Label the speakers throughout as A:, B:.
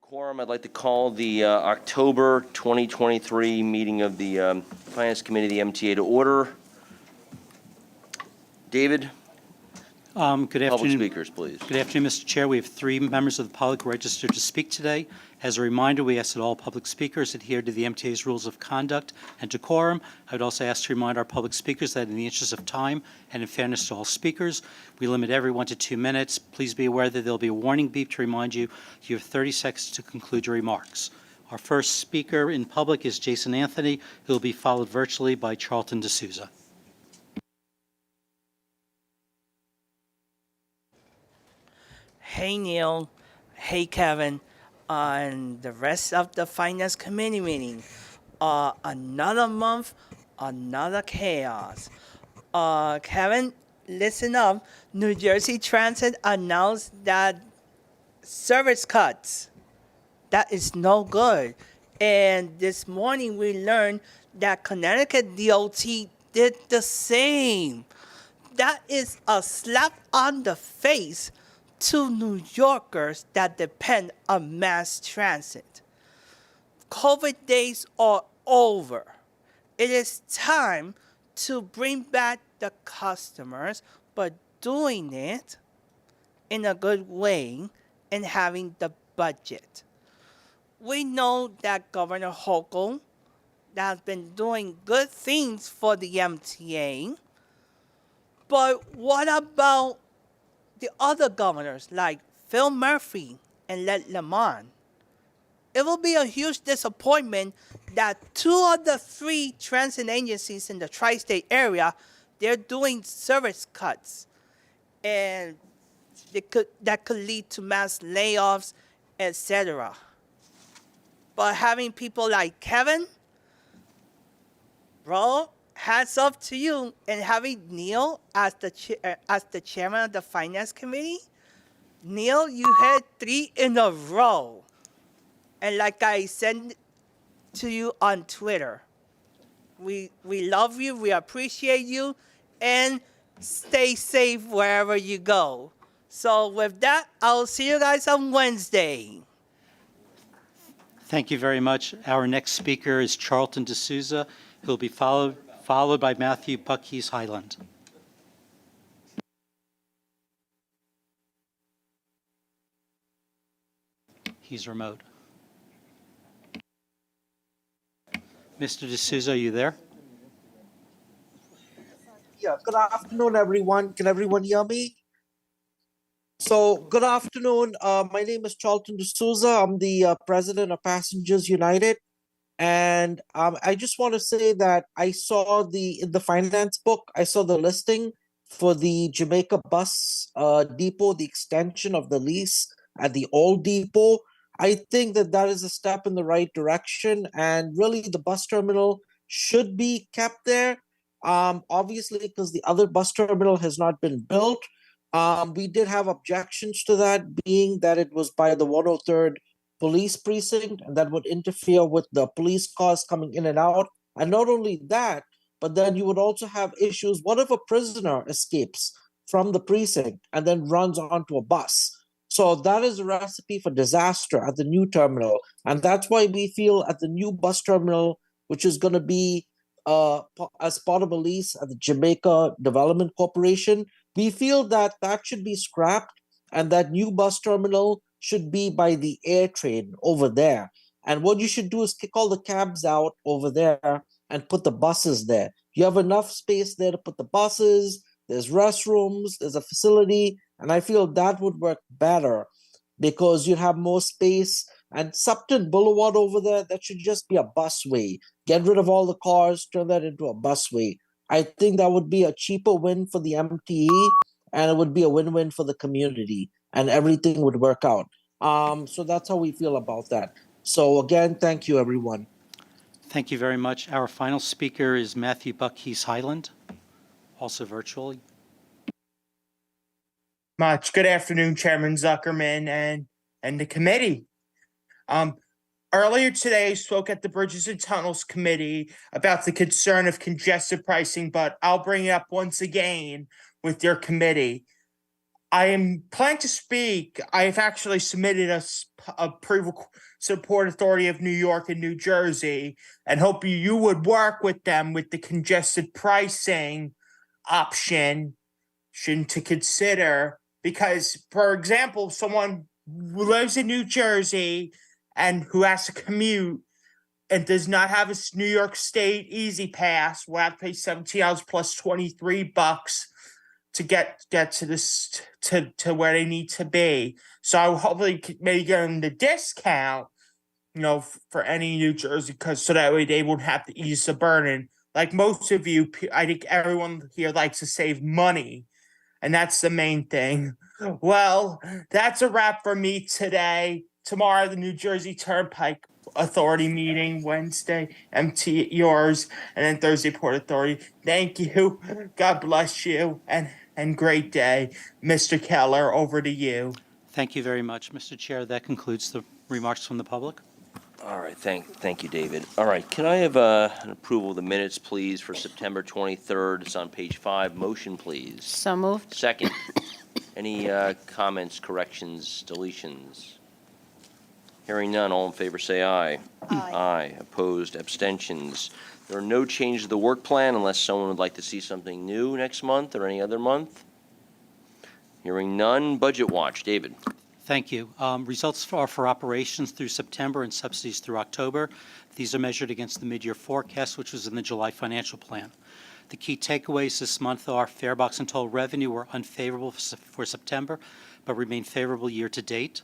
A: Quorum, I'd like to call the October 2023 meeting of the Finance Committee of the MTA to order. David,
B: Good afternoon.
A: public speakers, please.
B: Good afternoon, Mr. Chair. We have 3 members of the public registered to speak today. As a reminder, we ask that all public speakers adhere to the MTA's rules of conduct and decorum. I would also ask to remind our public speakers that in the interest of time and in fairness to all speakers, we limit everyone to 2 minutes. Please be aware that there will be a warning beep to remind you you have 30 seconds to conclude your remarks. Our first speaker in public is Jason Anthony, who will be followed virtually by Charlton Dusza.
C: Hey Neil, hey Kevin, and the rest of the Finance Committee meeting. Another month, another chaos. Kevin, listen up. New Jersey Transit announced that service cuts. That is no good. And this morning we learned that Connecticut DOT did the same. That is a slap on the face to New Yorkers that depend on mass transit. COVID days are over. It is time to bring back the customers, but doing it in a good way and having the budget. We know that Governor Hochul has been doing good things for the MTA, but what about the other governors like Phil Murphy and Let Lemon? It will be a huge disappointment that 2 of the 3 transit agencies in the tri-state area, they're doing service cuts, and that could lead to mass layoffs, etc. But having people like Kevin, bro, hats off to you, and having Neil as the chairman of the Finance Committee. Neil, you had 3 in a row. And like I said to you on Twitter, we love you, we appreciate you, and stay safe wherever you go. So with that, I'll see you guys on Wednesday.
B: Thank you very much. Our next speaker is Charlton Dusza, who will be followed by Matthew Buckhees Highland. He's remote. Mr. D'Souza, are you there?
D: Yeah, good afternoon, everyone. Can everyone hear me? So, good afternoon. My name is Charlton Dusza. I'm the president of Passengers United. And I just want to say that I saw in the finance book, I saw the listing for the Jamaica bus depot, the extension of the lease at the old depot. I think that is a step in the right direction, and really the bus terminal should be kept there. Obviously, because the other bus terminal has not been built. We did have objections to that, being that it was by the 103rd police precinct, and that would interfere with the police cars coming in and out. And not only that, but then you would also have issues. What if a prisoner escapes from the precinct and then runs onto a bus? So that is a recipe for disaster at the new terminal. And that's why we feel at the new bus terminal, which is going to be as part of a lease at the Jamaica Development Corporation, we feel that should be scrapped, and that new bus terminal should be by the air train over there. And what you should do is kick all the cabs out over there and put the buses there. You have enough space there to put the buses, there's restrooms, there's a facility, and I feel that would work better because you'd have more space. And Supton Boulevard over there, that should just be a busway. Get rid of all the cars, turn that into a busway. I think that would be a cheaper win for the MTA, and it would be a win-win for the community, and everything would work out. So that's how we feel about that. So again, thank you, everyone.
B: Thank you very much. Our final speaker is Matthew Buckhees Highland, also virtually.
E: Good afternoon, Chairman Zuckerman and the committee. Earlier today, I spoke at the Bridges and Tunnels Committee about the concern of congested pricing, but I'll bring it up once again with your committee. I am planning to speak. I've actually submitted a pre-support authority of New York and New Jersey, and hope you would work with them with the congested pricing option to consider. Because, for example, someone who lives in New Jersey and who has to commute and does not have a New York State Easy Pass will have to pay $17 plus $23 to get to this to where they need to be. So I will hopefully maybe get them the discount, for any New Jersey, because so that way they won't have to ease the burden. Like most of you, I think everyone here likes to save money, and that's the main thing. Well, that's a wrap for me today. Tomorrow, the New Jersey Turnpike Authority meeting, Wednesday, MT yours, and then Thursday, Port Authority. Thank you. God bless you, and great day. Mr. Keller, over to you.
B: Thank you very much, Mr. Chair. That concludes the remarks from the public.
A: All right, thank you, David. All right, can I have an approval of the minutes, please, for September 23rd? It's on page 5. Motion, please.
F: So moved.
A: Second. Any comments, corrections, deletions? Hearing none, all in favor say aye. Aye. Opposed, abstentions. There are no changes to the work plan unless someone would like to see something new next month or any other month. Hearing none, Budget Watch. David.
B: Thank you. Results for operations through September and subsidies through October. These are measured against the mid-year forecast, which was in the July financial plan. The key takeaways this month are farebox and toll revenue were unfavorable for September, but remained favorable year to date.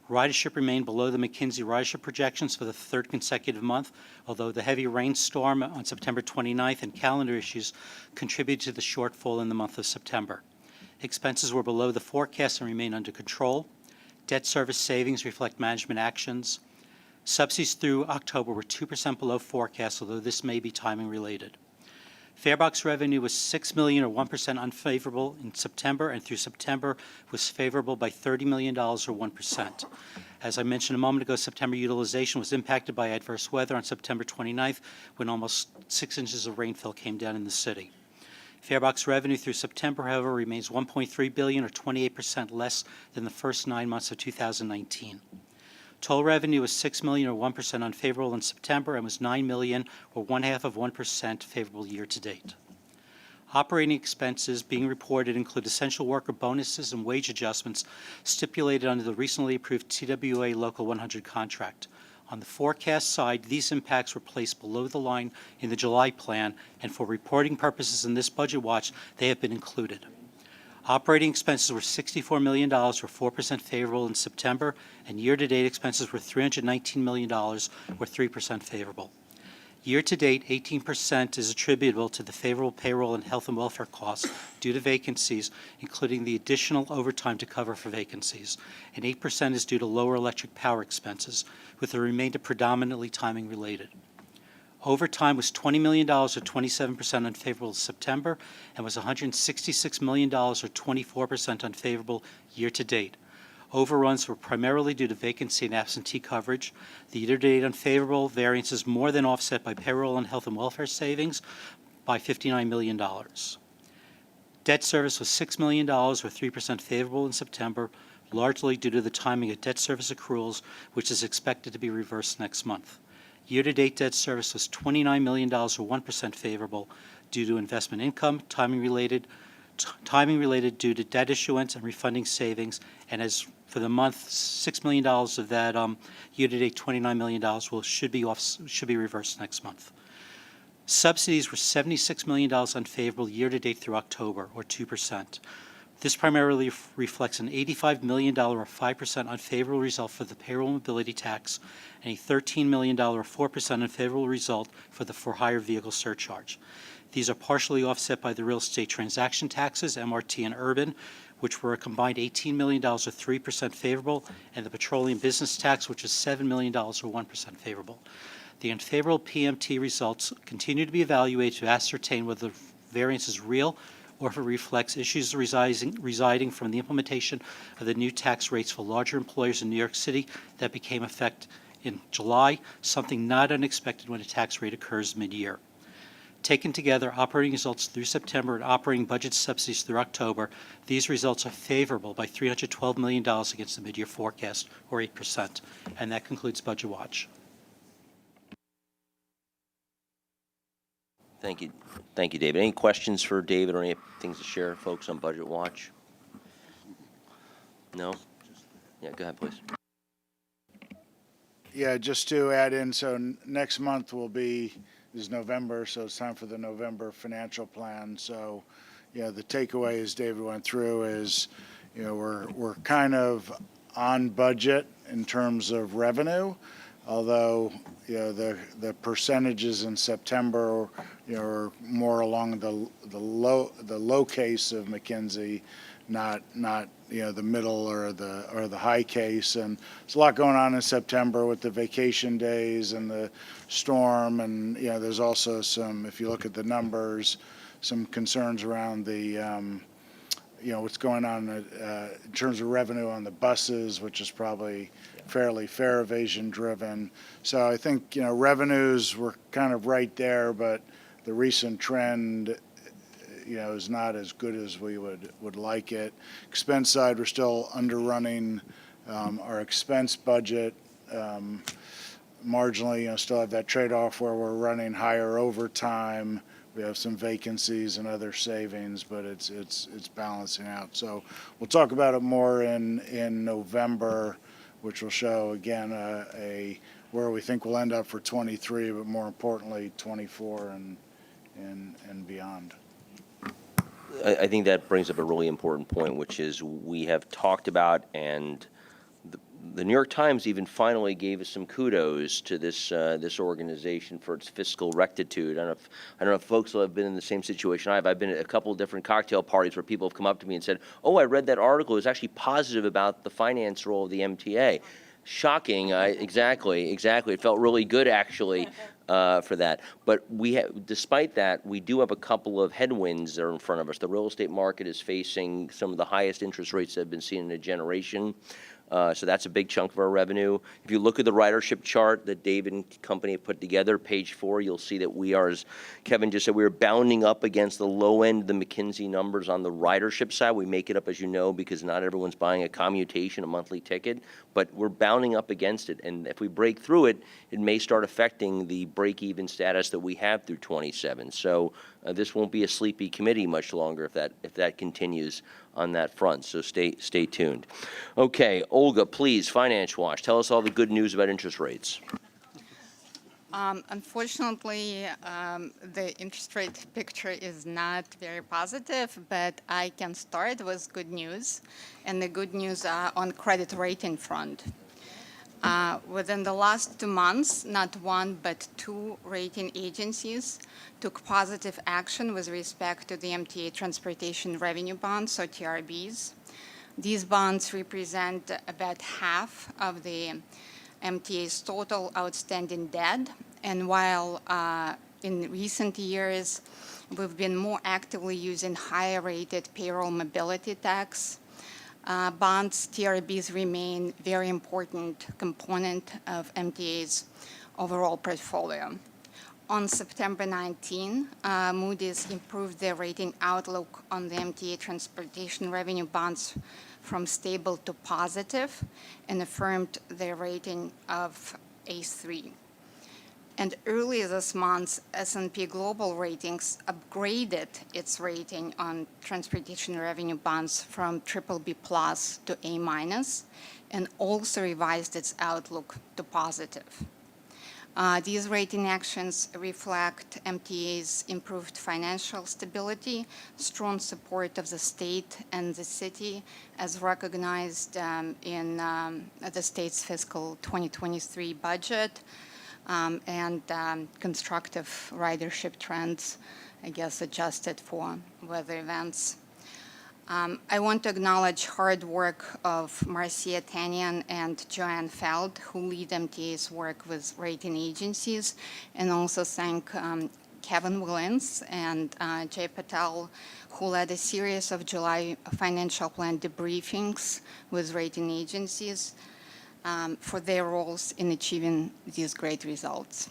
B: Ridership remained below the McKinsey ridership projections for the third consecutive month, although the heavy rainstorm on September 29th and calendar issues contributed to the shortfall in the month of September. Expenses were below the forecast and remain under control. Debt service savings reflect management actions. Subsidies through October were 2% below forecast, although this may be timing related. Farebox revenue was $6 million or 1% unfavorable in September, and through September was favorable by $30 million or 1%. As I mentioned a moment ago, September utilization was impacted by adverse weather on September 29th when almost 6 inches of rainfall came down in the city. Farebox revenue through September, however, remains $1.3 billion or 28% less than the first 9 months of 2019. Toll revenue was $6 million or 1% unfavorable in September and was $9 million or 0.5% favorable year to date. Operating expenses being reported include essential worker bonuses and wage adjustments stipulated under the recently approved TWA Local 100 contract. On the forecast side, these impacts were placed below the line in the July plan, and for reporting purposes in this budget watch, they have been included. Operating expenses were $64 million, or 4% favorable in September, and year-to-date expenses were $319 million, or 3% favorable. Year-to-date, 18% is attributable to the favorable payroll and health and welfare costs due to vacancies, including the additional overtime to cover for vacancies, and 8% is due to lower electric power expenses, with the remainder predominantly timing related. Overtime was $20 million, or 27% unfavorable in September, and was $166 million, or 24% unfavorable year-to-date. Overruns were primarily due to vacancy and absentee coverage. The year-to-date unfavorable variance is more than offset by payroll and health and welfare savings by $59 million. Debt service was $6 million, or 3% favorable in September, largely due to the timing of debt service accruals, which is expected to be reversed next month. Year-to-date debt service was $29 million, or 1% favorable, due to investment income, timing related due to debt issuance and refunding savings, and as for the month, $6 million of that year-to-date $29 million should be reversed next month. Subsidies were $76 million unfavorable year-to-date through October, or 2%. This primarily reflects an $85 million or 5% unfavorable result for the payroll mobility tax and a $13 million or 4% unfavorable result for the for-hire vehicle surcharge. These are partially offset by the real estate transaction taxes, MRT and urban, which were a combined $18 million or 3% favorable, and the petroleum business tax, which is $7 million or 1% favorable. The unfavorable PMT results continue to be evaluated to ascertain whether the variance is real or if it reflects issues residing from the implementation of the new tax rates for larger employers in New York City that became effective in July, something not unexpected when a tax rate occurs mid-year. Taken together, operating results through September and operating budget subsidies through October, these results are favorable by $312 million against the mid-year forecast, or 8%. And that concludes Budget Watch.
A: Thank you. Thank you, David. Any questions for David or any things to share, folks, on Budget Watch? No? Yeah, go ahead, please.
F: Yeah, just to add in, so next month is November, so it's time for the November financial plan. So, the takeaway, as David went through, is, we're kind of on budget in terms of revenue, although, the percentages in September, are more along the low case of McKinsey, not the middle or the high case. And there's a lot going on in September with the vacation days and the storm, and there's also some, if you look at the numbers, some concerns around the what's going on in terms of revenue on the buses, which is probably fairly fare evasion driven. So I think revenues were kind of right there, but the recent trend is not as good as we would like it. Expense side, we're still underrunning our expense budget marginally. Still have that trade-off where we're running higher overtime. We have some vacancies and other savings, but it's balancing out. So we'll talk about it more in November, which will show again where we think we'll end up for 23, but more importantly 24 and beyond.
A: I think that brings up a really important point, which is we have talked about, and the New York Times even finally gave us some kudos to this organization for its fiscal rectitude. I don't know if folks have been in the same situation I have. I've been at a couple of different cocktail parties where people have come up to me and said, "Oh, I read that article. It was actually positive about the finance role of the MTA." Shocking. Exactly. It felt really good, actually, for that. But despite that, we do have a couple of headwinds that are in front of us. The real estate market is facing some of the highest interest rates that have been seen in a generation. So that's a big chunk of our revenue. If you look at the ridership chart that David and company have put together, page 4, you'll see that we are, as Kevin just said, we are bounding up against the low end of the McKinsey numbers on the ridership side. We make it up, as you know, because not everyone's buying a commutation, a monthly ticket, but we're bounding up against it. And if we break through it, it may start affecting the break-even status that we have through 27. So this won't be a sleepy committee much longer if that continues on that front. So stay tuned. Okay, Olga, please, Finance Watch. Tell us all the good news about interest rates.
G: Unfortunately, the interest rate picture is not very positive, but I can start with good news. And the good news on credit rating front. Within the last 2 months, not one but 2 rating agencies took positive action with respect to the MTA transportation revenue bonds, or TRBs. These bonds represent about half of the MTA's total outstanding debt. And while in recent years we've been more actively using higher rated payroll mobility tax bonds, TRBs remain very important component of MTA's overall portfolio. On September 19, Moody's improved their rating outlook on the MTA transportation revenue bonds from stable to positive and affirmed their rating of A3. And earlier this month, S&P Global Ratings upgraded its rating on transportation revenue bonds from BBB+ to A- and also revised its outlook to positive. These rating actions reflect MTA's improved financial stability, strong support of the state and the city, as recognized in the state's fiscal 2023 budget, and constructive ridership trends, I guess, adjusted for weather events. I want to acknowledge hard work of Marcia Tanyan and Joanne Feld, who lead MTA's work with rating agencies, and also thank Kevin Willens and Jay Patel, who led a series of July financial plan debriefings with rating agencies for their roles in achieving these great results.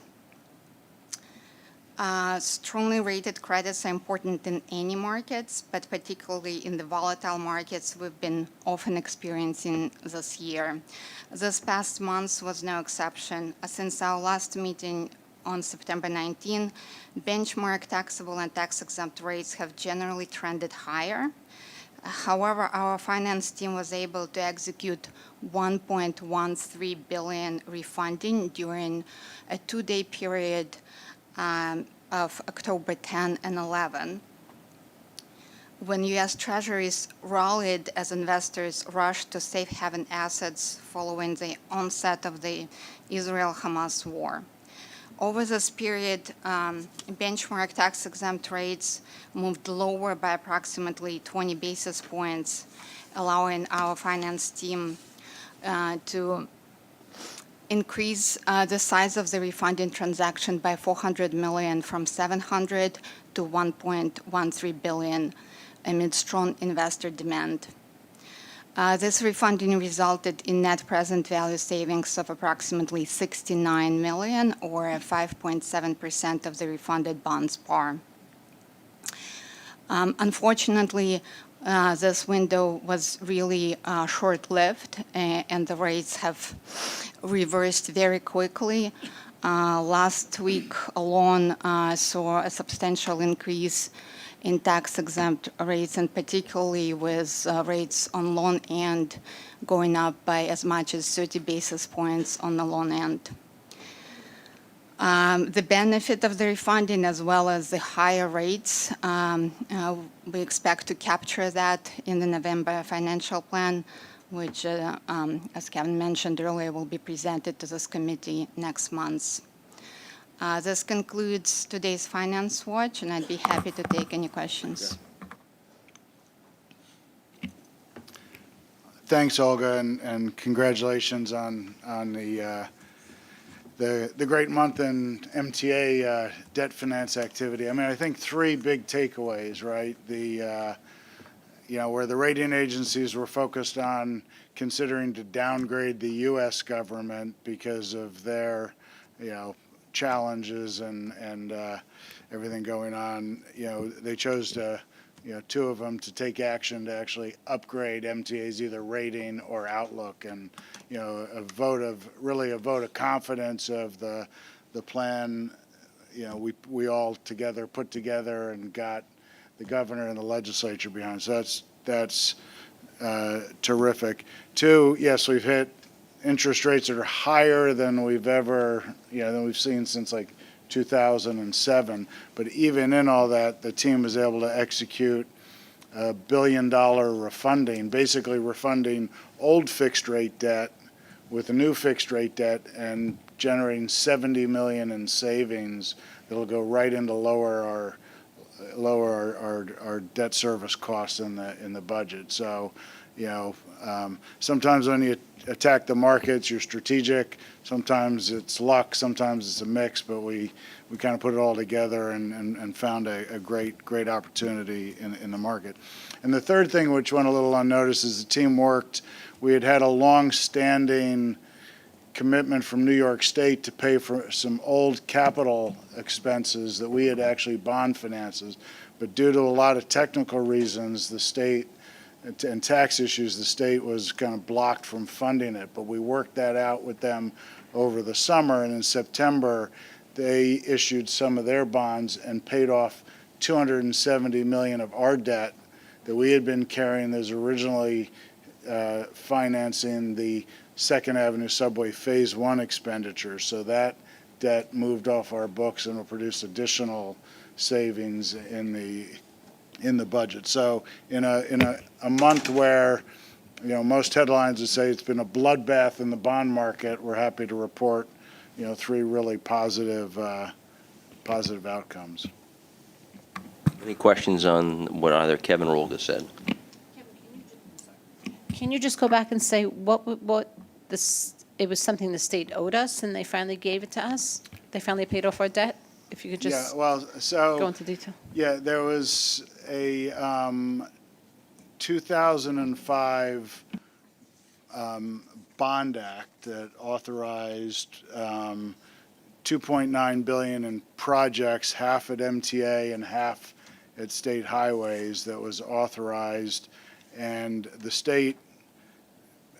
G: Strongly rated credits are important in any markets, but particularly in the volatile markets we've been often experiencing this year. This past month was no exception. Since our last meeting on September 19, benchmark taxable and tax-exempt rates have generally trended higher. However, our finance team was able to execute $1.13 billion refunding during a two-day period of October 10 and 11, when U.S. Treasuries rallied as investors rushed to safe haven assets following the onset of the Israel-Hamas war. Over this period, benchmark tax-exempt rates moved lower by approximately 20 basis points, allowing our finance team to increase the size of the refunding transaction by $400 million from $700 to $1.13 billion amid strong investor demand. This refunding resulted in net present value savings of approximately $69 million, or 5.7% of the refunded bonds par. Unfortunately, this window was really short-lived, and the rates have reversed very quickly. Last week alone saw a substantial increase in tax-exempt rates, and particularly with rates on loan end going up by as much as 30 basis points on the loan end. The benefit of the refunding, as well as the higher rates, we expect to capture that in the November financial plan, which, as Kevin mentioned earlier, will be presented to this committee next month. This concludes today's Finance Watch, and I'd be happy to take any questions.
F: Thanks, Olga, and congratulations on the great month in MTA debt finance activity. I mean, I think three big takeaways, right? Where the rating agencies were focused on considering to downgrade the U.S. government because of their, challenges and everything going on. They chose to, two of them to take action to actually upgrade MTA's either rating or outlook, and a vote of confidence of the plan. We all together put together and got the governor and the legislature behind. So that's terrific. Two, yes, we've hit interest rates that are higher than we've seen since like 2007. But even in all that, the team was able to execute $1 billion refunding, basically refunding old fixed rate debt with a new fixed rate debt and generating $70 million in savings that'll go right into lower our debt service costs in the budget. So, sometimes when you attack the markets, you're strategic. Sometimes it's luck. Sometimes it's a mix. But we kind of put it all together and found a great opportunity in the market. And the third thing, which went a little unnoticed, is the team worked. We had a long-standing commitment from New York State to pay for some old capital expenses that we had actually bond finances. But due to a lot of technical reasons, the state and tax issues, the state was kind of blocked from funding it. But we worked that out with them over the summer, and in September, they issued some of their bonds and paid off $270 million of our debt that we had been carrying as originally financing the Second Avenue Subway Phase 1 expenditures. So that debt moved off our books and will produce additional savings in the budget. So in a month where most headlines would say it's been a bloodbath in the bond market, we're happy to report three really positive outcomes.
A: Any questions on what either Kevin or Olga said?
H: Can you just go back and say what this? It was something the state owed us, and they finally gave it to us. They finally paid off our debt. If you could just go into detail.
F: Yeah, there was a 2005 Bond Act that authorized $2.9 billion in projects, half at MTA and half at state highways, that was authorized. And the state,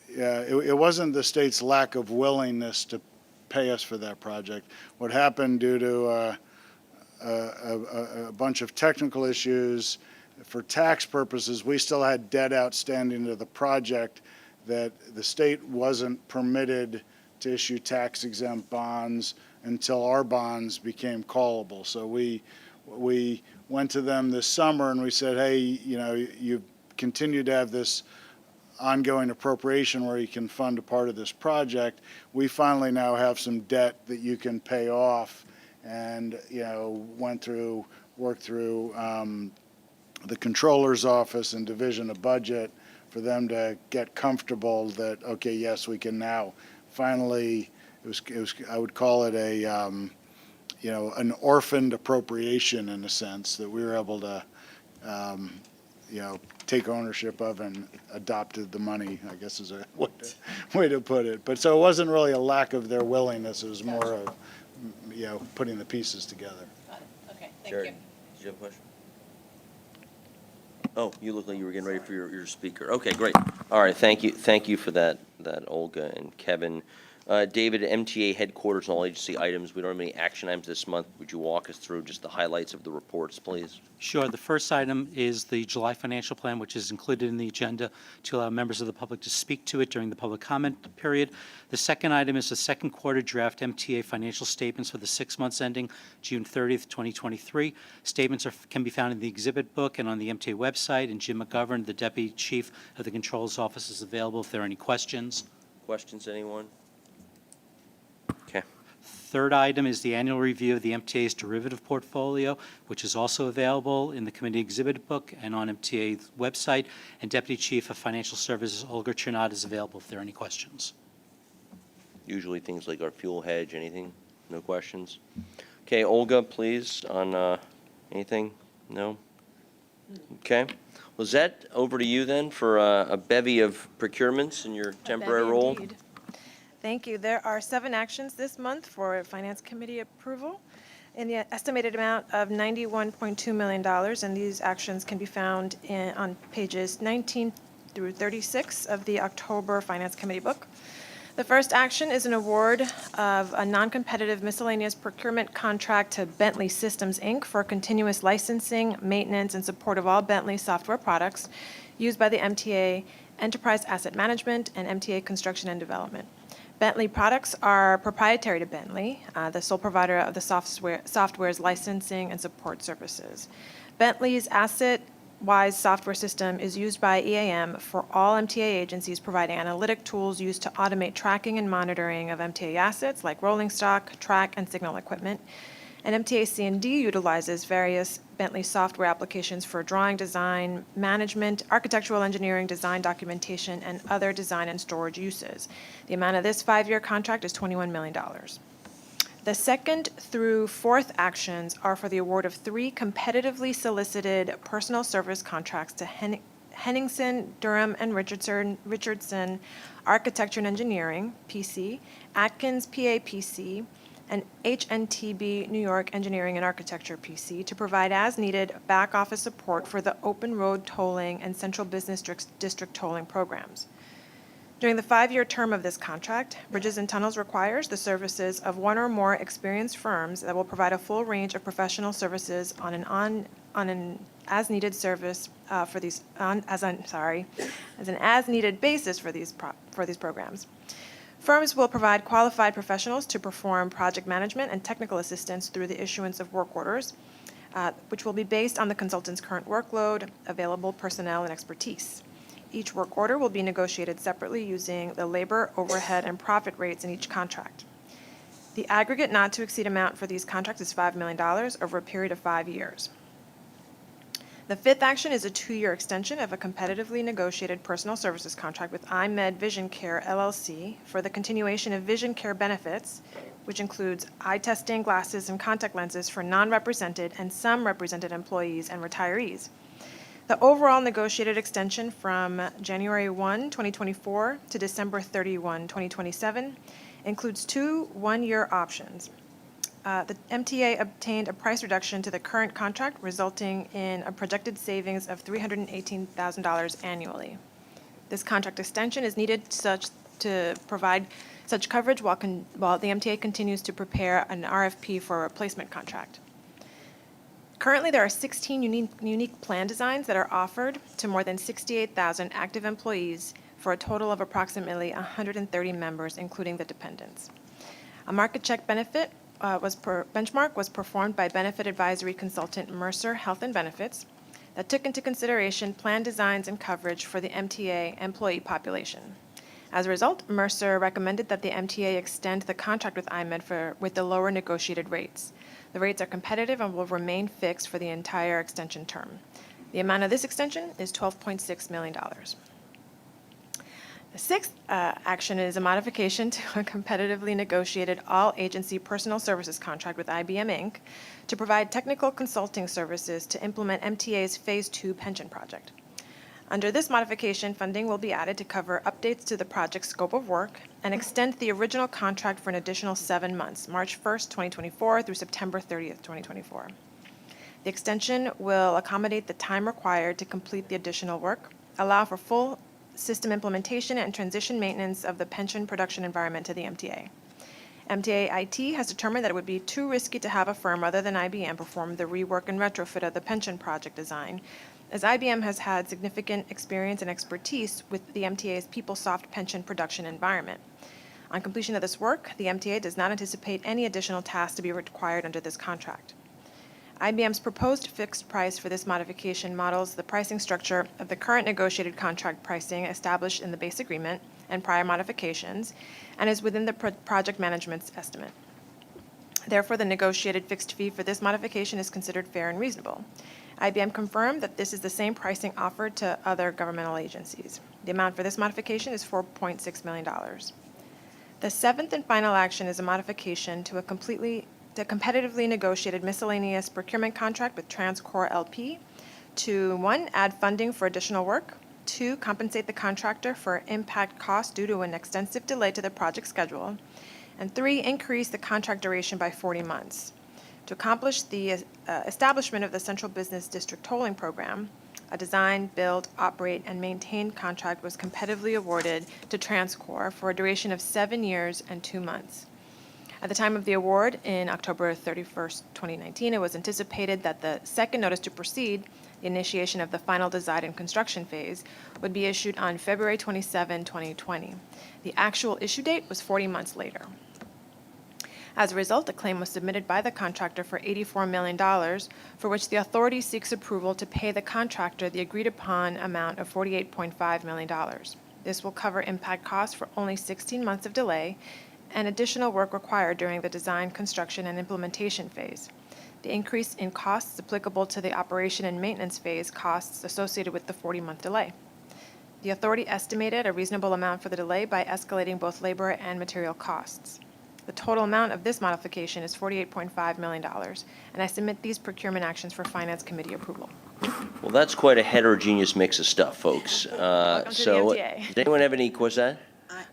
F: it wasn't the state's lack of willingness to pay us for that project. What happened, due to a bunch of technical issues, for tax purposes, we still had debt outstanding to the project that the state wasn't permitted to issue tax-exempt bonds until our bonds became callable. So we went to them this summer and we said, hey, you continue to have this ongoing appropriation where you can fund a part of this project. We finally now have some debt that you can pay off, and worked through the controller's office and division of budget for them to get comfortable that, okay, yes, we can now finally, it was I would call it an orphaned appropriation, in a sense, that we were able to take ownership of and adopted the money, I guess is a way to put it. But so it wasn't really a lack of their willingness, it was more of putting the pieces together.
H: Got it. Okay, thank
A: Jared,
H: you.
A: did you have a question? Oh, you look like you were getting ready for your speaker. Okay, great. All right, thank you for that, Olga and Kevin. David, MTA headquarters and all agency items, we don't have any action items this month. Would you walk us through just the highlights of the reports, please?
B: Sure. The first item is the July financial plan, which is included in the agenda to allow members of the public to speak to it during the public comment period. The second item is the second quarter draft MTA financial statements for the 6 months ending June 30th, 2023. Statements can be found in the exhibit book and on the MTA website, and Jim McGovern, the Deputy Chief of the Controller's Office, is available if there are any questions.
A: Questions, anyone? Okay.
B: Third item is the annual review of the MTA's derivative portfolio, which is also available in the committee exhibit book and on MTA's website. And Deputy Chief of Financial Services, Olga Chernat, is available if there are any questions.
A: Usually things like our fuel hedge, anything? No questions? Okay, Olga, please, on anything? No? Okay. Lizette, over to you then for a bevy of procurements in your temporary role.
I: Indeed. Thank you. There are 7 actions this month for Finance Committee approval in the estimated amount of $91.2 million, and these actions can be found on pages 19 through 36 of the October Finance Committee book. The first action is an award of a non-competitive miscellaneous procurement contract to Bentley Systems, Inc. for continuous licensing, maintenance, and support of all Bentley software products used by the MTA Enterprise Asset Management and MTA Construction and Development. Bentley products are proprietary to Bentley, the sole provider of the software's licensing and support services. Bentley's AssetWise software system is used by EAM for all MTA agencies, providing analytic tools used to automate tracking and monitoring of MTA assets like rolling stock, track, and signal equipment. And MTA C&D utilizes various Bentley software applications for drawing, design, management, architectural engineering, design documentation, and other design and storage uses. The amount of this 5-year contract is $21 million. The second through fourth actions are for the award of 3 competitively solicited personal service contracts to Henningsen, Durham, and Richardson Architecture and Engineering, PC, Atkins, PA, PC, and HNTB New York Engineering and Architecture, PC, to provide as-needed back-office support for the open road tolling and central business district tolling programs. During the 5-year term of this contract, Bridges and Tunnels requires the services of 1 or more experienced firms that will provide a full range of professional services on an as-needed service as an as-needed basis for these programs. Firms will provide qualified professionals to perform project management and technical assistance through the issuance of work orders, which will be based on the consultant's current workload, available personnel, and expertise. Each work order will be negotiated separately using the labor, overhead, and profit rates in each contract. The aggregate not-to-exceed amount for these contracts is $5 million over a period of 5 years. The fifth action is a 2-year extension of a competitively negotiated personal services contract with iMed Vision Care, LLC, for the continuation of vision care benefits, which includes eye testing, glasses, and contact lenses for non-represented and some represented employees and retirees. The overall negotiated extension from January 1, 2024 to December 31, 2027 includes 2 one-year options. the MTA obtained a price reduction to the current contract, resulting in a projected savings of $318,000 annually. This contract extension is needed to provide such coverage while the MTA continues to prepare an RFP for a replacement contract. Currently, there are 16 unique plan designs that are offered to more than 68,000 active employees for a total of approximately 130 members, including the dependents. A market check benchmark was performed by benefit advisory consultant Mercer Health and Benefits that took into consideration plan designs and coverage for the MTA employee population. As a result, Mercer recommended that the MTA extend the contract with IMED with the lower negotiated rates. The rates are competitive and will remain fixed for the entire extension term. The amount of this extension is $12.6 million. The sixth action is a modification to a competitively negotiated all-agency personal services contract with IBM Inc. to provide technical consulting services to implement MTA's Phase 2 pension project. Under this modification, funding will be added to cover updates to the project's scope of work and extend the original contract for an additional 7 months, March 1st, 2024 through September 30th, 2024. The extension will accommodate the time required to complete the additional work, allow for full system implementation and transition maintenance of the pension production environment to the MTA. MTA IT has determined that it would be too risky to have a firm other than IBM perform the rework and retrofit of the pension project design, as IBM has had significant experience and expertise with the MTA's PeopleSoft pension production environment. On completion of this work, the MTA does not anticipate any additional tasks to be required under this contract. IBM's proposed fixed price for this modification models the pricing structure of the current negotiated contract pricing established in the base agreement and prior modifications, and is within the project management's estimate. Therefore, the negotiated fixed fee for this modification is considered fair and reasonable. IBM confirmed that this is the same pricing offered to other governmental agencies. The amount for this modification is $4.6 million. The seventh and final action is a modification to a competitively negotiated miscellaneous procurement contract with TransCore LP to 1, add funding for additional work, 2, compensate the contractor for impact costs due to an extensive delay to the project schedule, and 3, increase the contract duration by 40 months. To accomplish the establishment of the Central Business District Tolling Program, a design, build, operate, and maintain contract was competitively awarded to TransCore for a duration of 7 years and 2 months. At the time of the award, in October 31st, 2019, it was anticipated that the second notice to proceed, the initiation of the final design and construction phase, would be issued on February 27, 2020. The actual issue date was 40 months later. As a result, a claim was submitted by the contractor for $84 million, for which the authority seeks approval to pay the contractor the agreed-upon amount of $48.5 million. This will cover impact costs for only 16 months of delay and additional work required during the design, construction, and implementation phase. The increase in costs applicable to the operation and maintenance phase costs associated with the 40-month delay. The authority estimated a reasonable amount for the delay by escalating both labor and material costs. The total amount of this modification is $48.5 million, and I submit these procurement actions for Finance Committee approval.
A: Well, that's quite a heterogeneous mix of stuff, folks.
I: Welcome to the MTA.
A: Does anyone have any questions?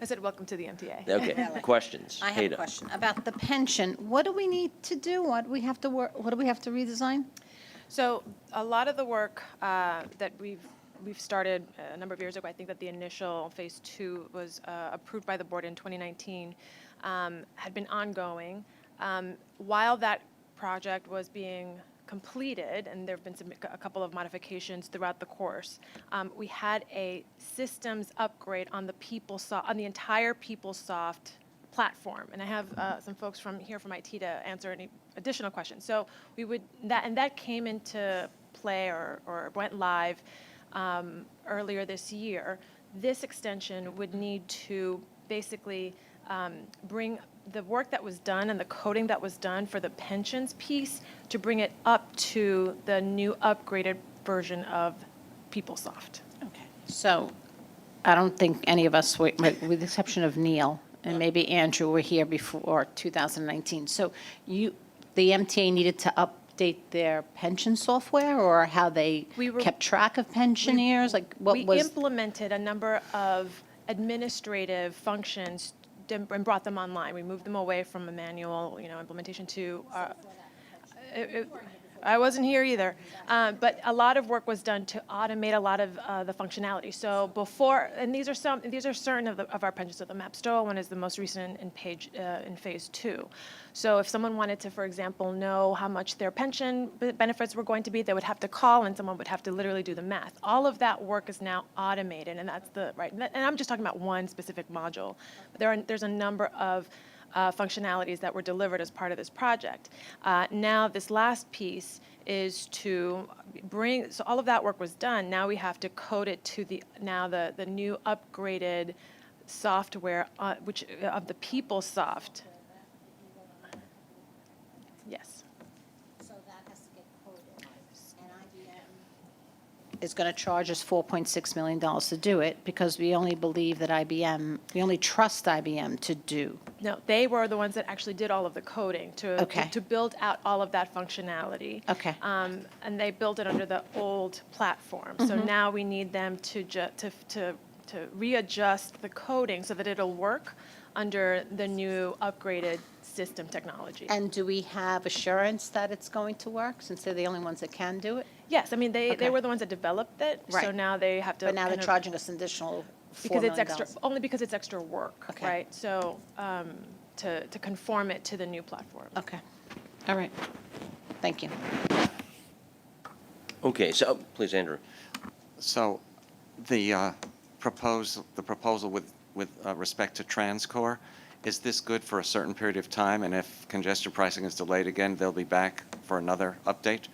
I: I said, welcome to the MTA.
A: Okay, questions?
H: I have a
A: Hada.
H: question about the pension. What do we need to do? What do we have to redesign?
I: So a lot of the work that we've started a number of years ago, I think that the initial Phase 2 was approved by the board in 2019, had been ongoing. While that project was being completed, and there have been a couple of modifications throughout the course, we had a systems upgrade on the entire PeopleSoft platform. And I have some folks from IT to answer any additional questions. So that came into play or went live earlier this year. This extension would need to basically bring the work that was done and the coding that was done for the pensions piece to bring it up to the new upgraded version of PeopleSoft.
H: Okay. So I don't think any of us, with the exception of Neil and maybe Andrew, were here before 2019. So the MTA needed to update their pension software, or how they kept track of pensioners?
I: We implemented a number of administrative functions and brought them online. We moved them away from a manual, implementation to. I wasn't here either, but a lot of work was done to automate a lot of the functionality. So before, and these are certain of our pensions. So the MAPSTOA one is the most recent in phase 2. So if someone wanted to, for example, know how much their pension benefits were going to be, they would have to call, and someone would have to literally do the math. All of that work is now automated, and that's right. And I'm just talking about one specific module. But there's a number of functionalities that were delivered as part of this project. Now this last piece is to bring, so all of that work was done. Now we have to code it to the new upgraded software, which of the PeopleSoft. Yes.
H: So that has to get coded. And IBM is going to charge us $4.6 million to do it because we only believe that we only trust IBM to do.
I: No, they were the ones that actually did all of the coding to
H: Okay.
I: to build out all of that functionality.
H: Okay.
I: And they built it under the old platform. So now we need them to readjust the coding so that it'll work under the new upgraded system technology.
H: And do we have assurance that it's going to work, since they're the only ones that can do it?
I: Yes, I mean, they
H: Okay.
I: were the ones that developed it. So
H: Right.
I: now they have to.
H: But now they're
I: kind of-
H: charging us an additional $4
I: Because
H: million.
I: it's extra, only because it's extra work,
H: Okay.
I: right? So to conform it to the new platform.
H: Okay. All right. Thank you.
A: Okay, so, please, Andrew.
J: So the proposal with respect to TransCore, is this good for a certain period of time? And if congestion pricing is delayed again, they'll be back for another update?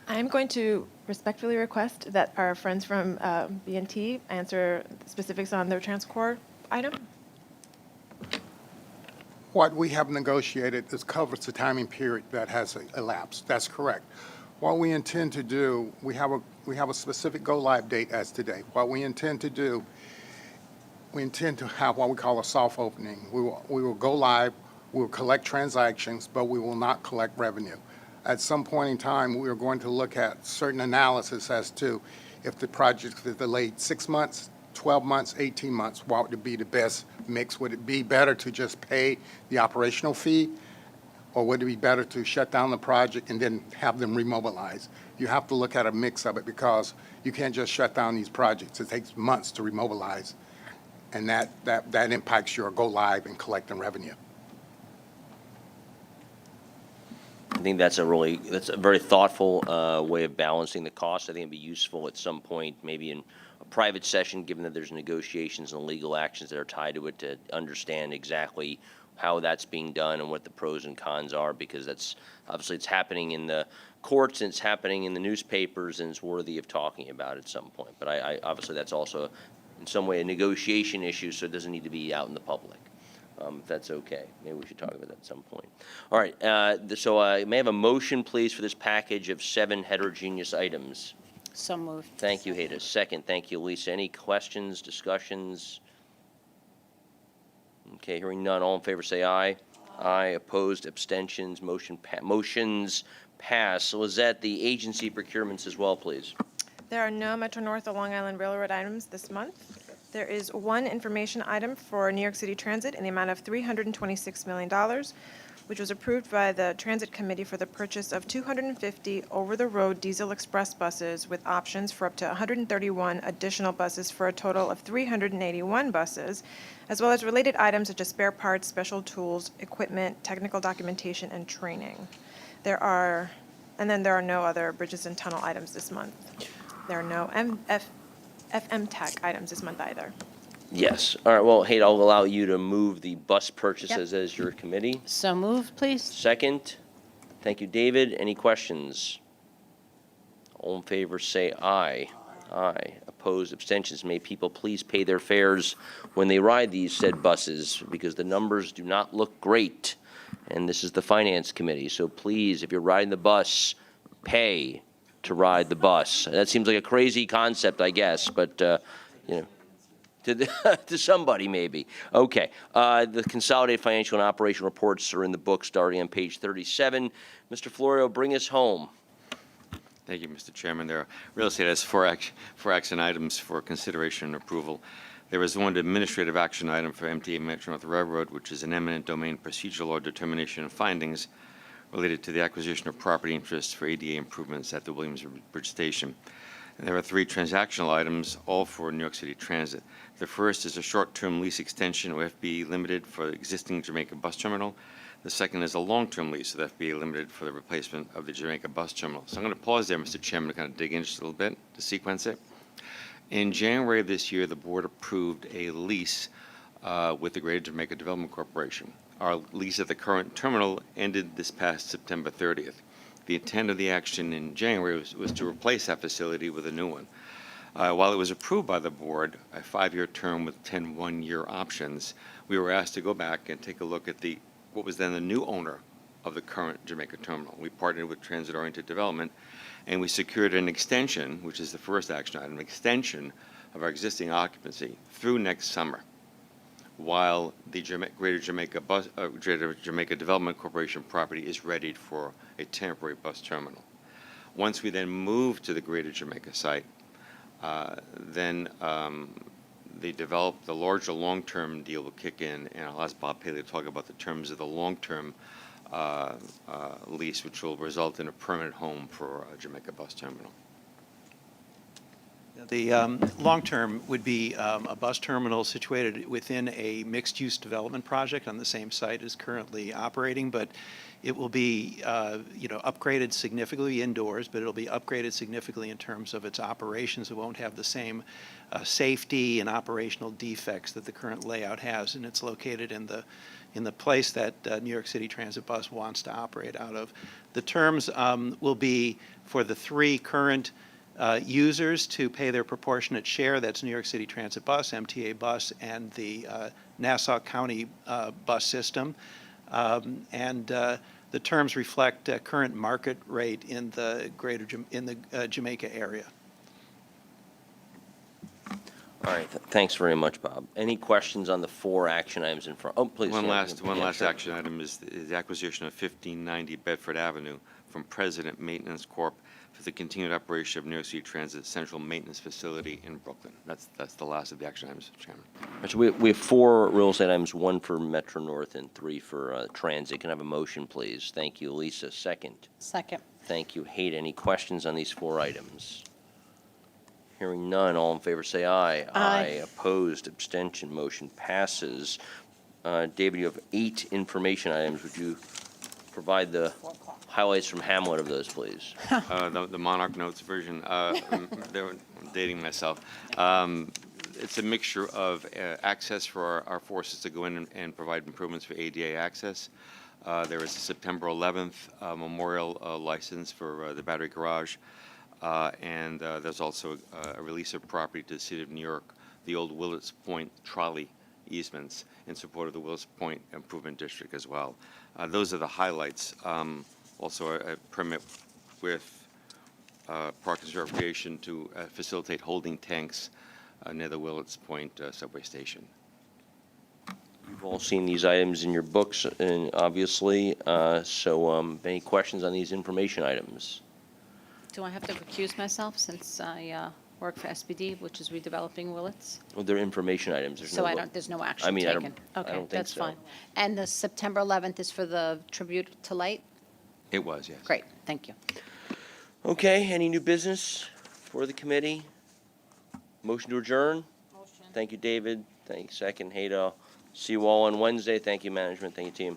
I: I'm going to respectfully request that our friends from B&T answer specifics on their TransCore item.
K: What we have negotiated is covers the timing period that has elapsed. That's correct. What we intend to do, we have a specific go-live date as today. What we intend to do, we intend to have what we call a soft opening. We will go live, we will collect transactions, but we will not collect revenue. At some point in time, we are going to look at certain analysis as to if the project is delayed 6 months, 12 months, 18 months, what would be the best mix? Would it be better to just pay the operational fee, or would it be better to shut down the project and then have them remobilize? You have to look at a mix of it because you can't just shut down these projects. It takes months to remobilize, and that impacts your go live and collecting revenue.
A: I think that's a very thoughtful way of balancing the cost. I think it'd be useful at some point, maybe in a private session, given that there's negotiations and legal actions that are tied to it, to understand exactly how that's being done and what the pros and cons are, because that's obviously it's happening in the courts and it's happening in the newspapers and it's worthy of talking about at some point. But I obviously that's also in some way a negotiation issue, so it doesn't need to be out in the public. If that's okay. Maybe we should talk about that at some point. All right, so may I have a motion, please, for this package of 7 heterogeneous items?
H: So moved.
A: Thank you, Hada. Second, thank you, Lisa. Any questions, discussions? Okay, hearing none. All in favor, say aye. Aye. Opposed, abstentions, motions pass. Lizette, the agency procurements as well, please.
I: There are no Metro-North or Long Island Railroad items this month. There is one information item for New York City Transit in the amount of $326 million, which was approved by the Transit Committee for the purchase of 250 over-the-road diesel express buses with options for up to 131 additional buses for a total of 381 buses, as well as related items such as spare parts, special tools, equipment, technical documentation, and training. There are no other bridges and tunnel items this month. There are no FM Tech items this month either.
A: Yes. All right, well, Hada, I'll allow you to move the bus purchases
H: Yep.
A: as your committee.
H: So moved, please.
A: Second. Thank you, David. Any questions? All in favor, say aye. Aye. Opposed, abstentions. May people please pay their fares when they ride these said buses, because the numbers do not look great. And this is the Finance Committee, so please, if you're riding the bus, pay to ride the bus. That seems like a crazy concept, I guess, but, to somebody maybe. Okay. The consolidated financial and operational reports are in the book starting on page 37. Mr. Florio, bring us home.
L: Thank you, Mr. Chairman. There are real estate has four action items for consideration and approval. There is one administrative action item for MTA Metro North Railroad, which is an eminent domain procedural law determination and findings related to the acquisition of property interests for ADA improvements at the Williamsbridge Station. And there are 3 transactional items, all for New York City Transit. The first is a short-term lease extension with FBA Limited for the existing Jamaica Bus Terminal. The second is a long-term lease with FBA Limited for the replacement of the Jamaica Bus Terminal. So I'm going to pause there, Mr. Chairman, to kind of dig in just a little bit to sequence it. In January of this year, the board approved a lease with the Greater Jamaica Development Corporation. Our lease at the current terminal ended this past September 30th. The intent of the action in January was to replace that facility with a new one. While it was approved by the board, a 5-year term with 10 one-year options, we were asked to go back and take a look at what was then the new owner of the current Jamaica terminal. We partnered with Transit-Oriented Development, and we secured an extension, which is the first action item, extension of our existing occupancy through next summer, while the Greater Jamaica Development Corporation property is readied for a temporary bus terminal. Once we then move to the Greater Jamaica site, then the larger long-term deal will kick in, and I'll ask Bob Paley to talk about the terms of the long-term lease, which will result in a permanent home for Jamaica Bus Terminal.
M: The long-term would be a bus terminal situated within a mixed-use development project on the same site as currently operating, but it will be, upgraded significantly indoors, but it'll be upgraded significantly in terms of its operations. It won't have the same safety and operational defects that the current layout has, and it's located in the place that New York City Transit Bus wants to operate out of. The terms will be for the 3 current users to pay their proportionate share. That's New York City Transit Bus, MTA Bus, and the Nassau County bus system. And the terms reflect current market rate in the Jamaica area.
A: All right, thanks very much, Bob. Any questions on the 4 action items in front? Oh, please.
L: One
A: yeah,
L: last
A: yeah, sure.
L: action item is the acquisition of 1590 Bedford Avenue from President Maintenance Corp. for the continued operation of New York City Transit Central Maintenance Facility in Brooklyn. That's the last of the action items, Mr. Chairman.
A: So we have 4 real estate items, 1 for Metro North and 3 for transit. Can I have a motion, please? Thank you, Lisa. Second.
H: Second.
A: Thank you, Hayden. Any questions on these 4 items? Hearing none, all in favor say aye.
H: Aye.
A: Opposed, abstention, motion passes. David, you have 8 information items. Would you provide the highlights from Hamlet of those, please?
L: The Monarch Notes version. I'm dating myself. It's a mixture of access for our forces to go in and provide improvements for ADA access. There is a September 11th memorial license for the Battery Garage. And there's also a release of property to the City of New York, the old Willets Point trolley easements in support of the Willets Point Improvement District as well. Those are the highlights. Also a permit with Parks and Recreation to facilitate holding tanks near the Willets Point subway station.
A: You've all seen these items in your books, and obviously. So any questions on these information items?
H: Do I have to recuse myself since I work for SBD, which is redeveloping Willets?
A: Well, they're information items. There's
H: So
A: no
H: there's no action
A: I mean, I
H: taken?
A: don't
H: Okay,
A: think
H: that's
A: so.
H: fine. And the September 11th is for the tribute to Light?
L: It was, yes.
H: Great, thank you.
A: Okay, any new business for the committee? Motion to adjourn? Motion. Thank you, David. Thank you, second, Hayda. See you all on Wednesday. Thank you, management. Thank you, team.